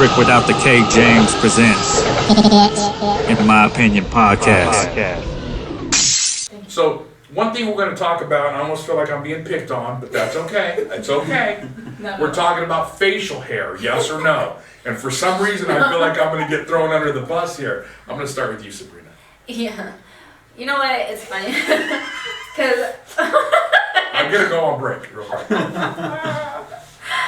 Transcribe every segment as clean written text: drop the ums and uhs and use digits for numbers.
Rick Without the K James presents, in my opinion, podcast. So, one thing we're going to talk about, and I almost feel like I'm being picked on, but that's okay. It's okay. We're talking about facial hair, yes or no? And for some reason, I feel like I'm going to get thrown under the bus here. I'm going to start with you, Sabrina. Yeah. You know what? It's funny. Because I'm going to go on break real quick.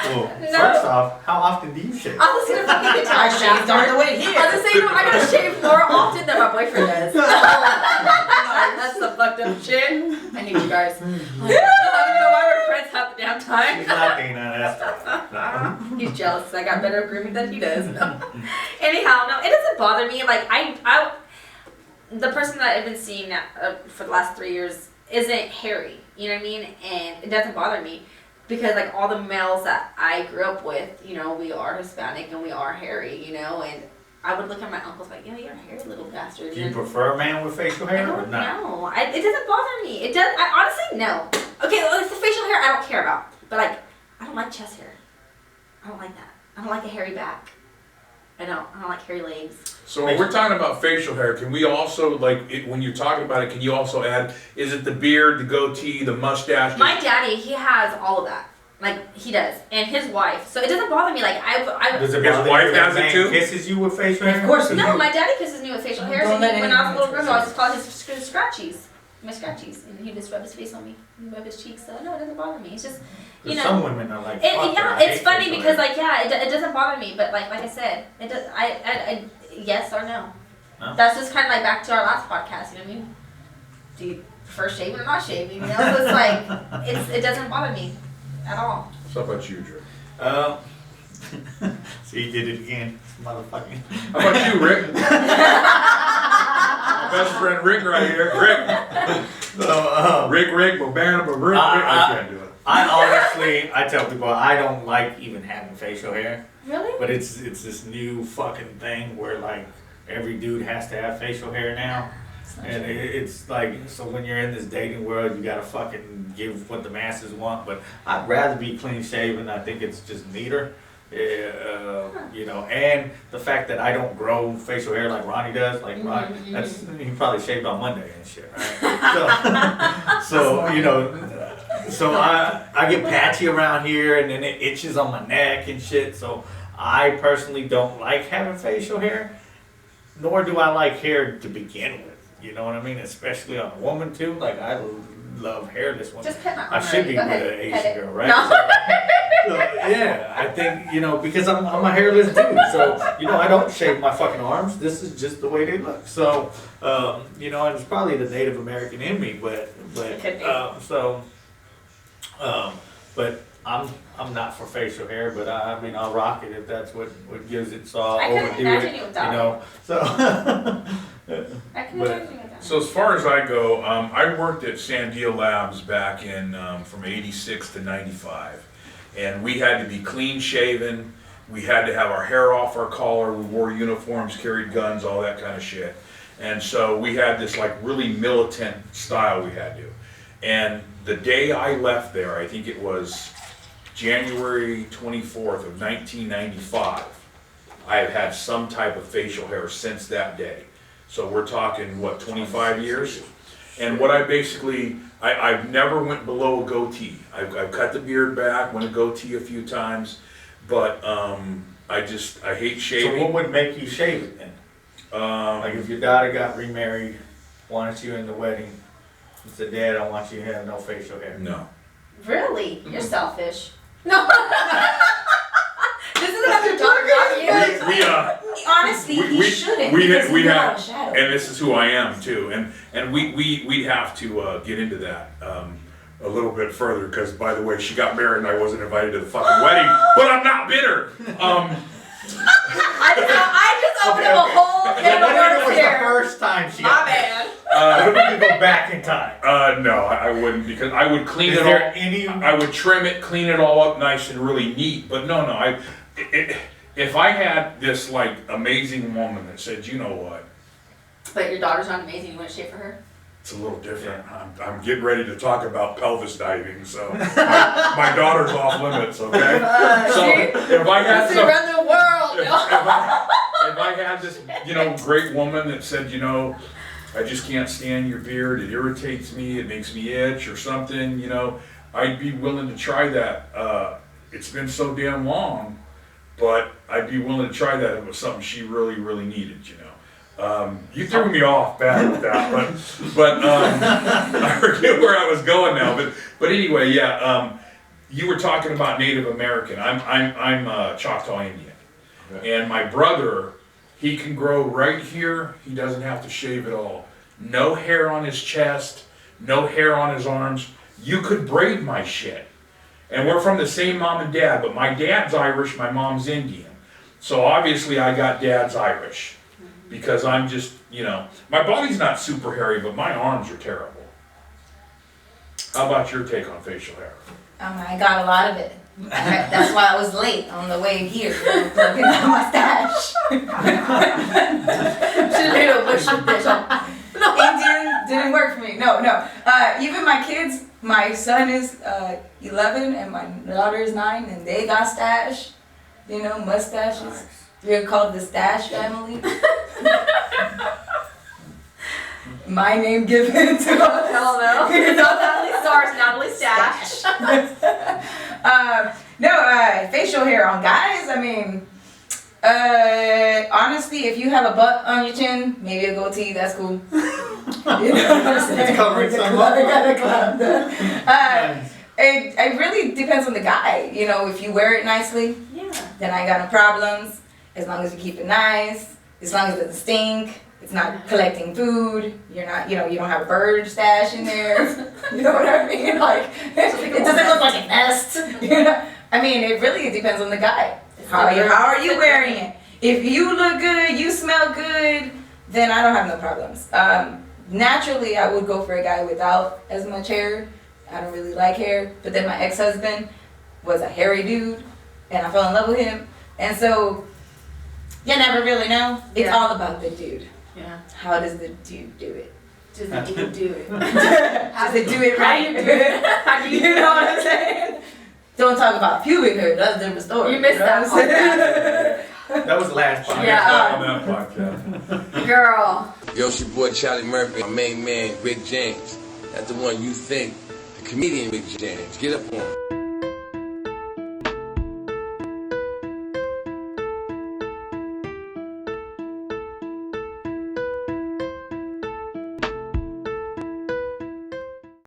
Well, No. first off, how often do you shave? I was gonna fucking tell I you shaved that. all the way here. I was gonna say, I gotta shave more often than my boyfriend does. That's the fucked up shit. I hate you guys. I don't know why we're friends half the damn time. She's Latina, that's right. He's jealous 'cause I got better grooming than he does. No. Anyhow, no, it doesn't bother me. Like I the person that I've been seeing for the last 3 years isn't hairy. You know what I mean? And it doesn't bother me. Because like all the males that I grew up with, you know, we are Hispanic and we are hairy, you know, and I would look at my uncles like, yeah, you're a hairy little bastard. Do you prefer a man with facial I hair or don't not? know. It doesn't bother me. It does. I honestly no. Okay, well, it's the facial hair I don't care about, but like I don't like chest hair. I don't like that. I don't like a hairy back. I don't like hairy legs. So when we're talking about facial hair, can we also, like, when you're talking about it, can you also add, is it the beard, the goatee, the mustache? My daddy, he has all of that. Like, he does. And his wife. So it doesn't bother me. Like, Does it His bother wife you that has it man too? kisses you with facial hair? Of course he No, my daddy kisses me with facial hair. So Don't let when I was a little anyone girl, I used to call his scratchies. My scratchies. And he'd just rub his face on me. He'd rub his cheeks. So, no, it doesn't bother me. It's just, you know. Some women are like, It, fuck yeah, that, I it's hate funny facial because, hair. like, yeah, it doesn't bother me. But, like I said, it does, I yes or no. No? That's just kind of like back to our last podcast, you know what I mean? Do you prefer shaving or not shaving, you know? So it's like, it doesn't bother me at all. So how about you, Drew? So you did it again, motherfucking. How about you, Rick? Best friend Rick right here. Rick. So, Rick, Bobana, but Rick. I can't do it. I honestly, I tell people I don't like even having facial hair, Really? but it's this new fucking thing where like every dude has to have facial hair now. And it's like, so when you're in this dating world, you gotta fucking give what the masses want. But I'd rather be clean shaven. I think it's just neater. You know, and the fact that I don't grow facial hair like Ronnie does, like Ronnie, that's, he probably shaved on Monday and shit, right? So you know, so I get patchy around here and then it itches on my neck and shit. So I personally don't like having facial hair, nor do I like hair to begin with. You know what I mean? Especially on a woman too. Like I love hairless women. Just pet my arm. I should be Go with ahead. an Pet Asian it. girl, right? No. So, yeah, I think, you know, because I'm a hairless dude, so, you know, I don't shave my fucking arms. This is just the way they look. So, you know, and it's probably the Native American in me, but I'm not for facial hair, but I mean, I'll rock it if that's what gives it, so I'll I couldn't overdo imagine it, you without you know, so. I can But- imagine with that. So as far as I go, I worked at Sandia Labs back in from '86 to '95, and we had to be clean shaven. We had to have our hair off our collar. We wore uniforms, carried guns, all that kind of shit. And so we had this like really militant style we had to. And the day I left there, I think it was January 24th of 1995. I have had some type of facial hair since that day. So we're talking, what, 25 years? And what I basically, I've never went below a goatee. I've cut the beard back, went a goatee a few times, but I hate So shaving. what would make you shave it then? Like if your daughter got remarried, wanted you in the wedding, and said, Dad, I want you to have no facial hair. No. Really? You're selfish. No. This isn't about your daughter, not you. Honestly, he shouldn't. Because he's not a shadow. And this is who I am too, and we'd have to get into that a little bit further, because by the way, she got married and I wasn't invited to the fucking wedding, but I'm not bitter. I just opened up a whole So can what of if it worms was the here. first time she My got bad. What if we could go back in time? No, I wouldn't, because I would clean Is it there all. any? I would trim it, clean it all up nice and really neat. But no, if I had this like amazing woman that said, you know what, But your daughter's not amazing. You want to shave for her? it's a little different. I'm getting ready to talk about pelvis diving, so my daughter's off limits. Okay. So if I had Let's some, run the world. if I had this, great woman that said, I just can't stand your beard, it irritates me, it makes me itch or something, I'd be willing to try that. It's been so damn long, but I'd be willing to try that if it was something she really, really needed, You threw me off bad with that, but I forget where I was going now. But anyway, yeah. You were talking about Native American. I'm Choctaw Indian, and my brother, he can grow right here. He doesn't have to shave at all. No hair on his chest, no hair on his arms. You could braid my shit. And we're from the same mom and dad, but my dad's Irish, my mom's Indian. So obviously I got dad's Irish. Because I'm just, my body's not super hairy, but my arms are terrible. How about your take on facial hair? I got a lot of it. That's why I was late on the way here. Plugging out my stash. Should've made a bush with this. It didn't work for me. No. Even my kids, my son is 11 and my daughter is 9, and they got stash. Mustaches. Nice. We're called the Stash family. My name given to us. Hell no. It's not Natalie Starr, it's Natalie Stash. Facial hair on guys, honestly, if you have a butt on your chin, maybe a goatee, that's cool. You know what I'm saying? It's covering some It really depends on the guy. If you wear it nicely, then I got no problems. As long as you keep it nice, as long as it doesn't stink, it's not collecting food, you're not, you don't have a bird stash in there. You know what I mean? It doesn't look like a nest. It really depends on the guy. How are you wearing it? If you look good, you smell good, then I don't have no problems. Naturally, I would go for a guy without as much hair. I don't really like hair. But then my ex-husband was a hairy dude, and I fell in love with him. And so, you never really know. It's all about the dude. Yeah. How does the dude do it? Does the dude do it? Does it do it right? How do you You know what I'm saying? Don't talk about pubic hair. That's a different story. You missed that part. That was the last podcast. Yeah. On that podcast. Girl. Yo, it's your boy Charlie Murphy, my main man, Rick James. That's the one you think, the comedian Rick James. Get up on him.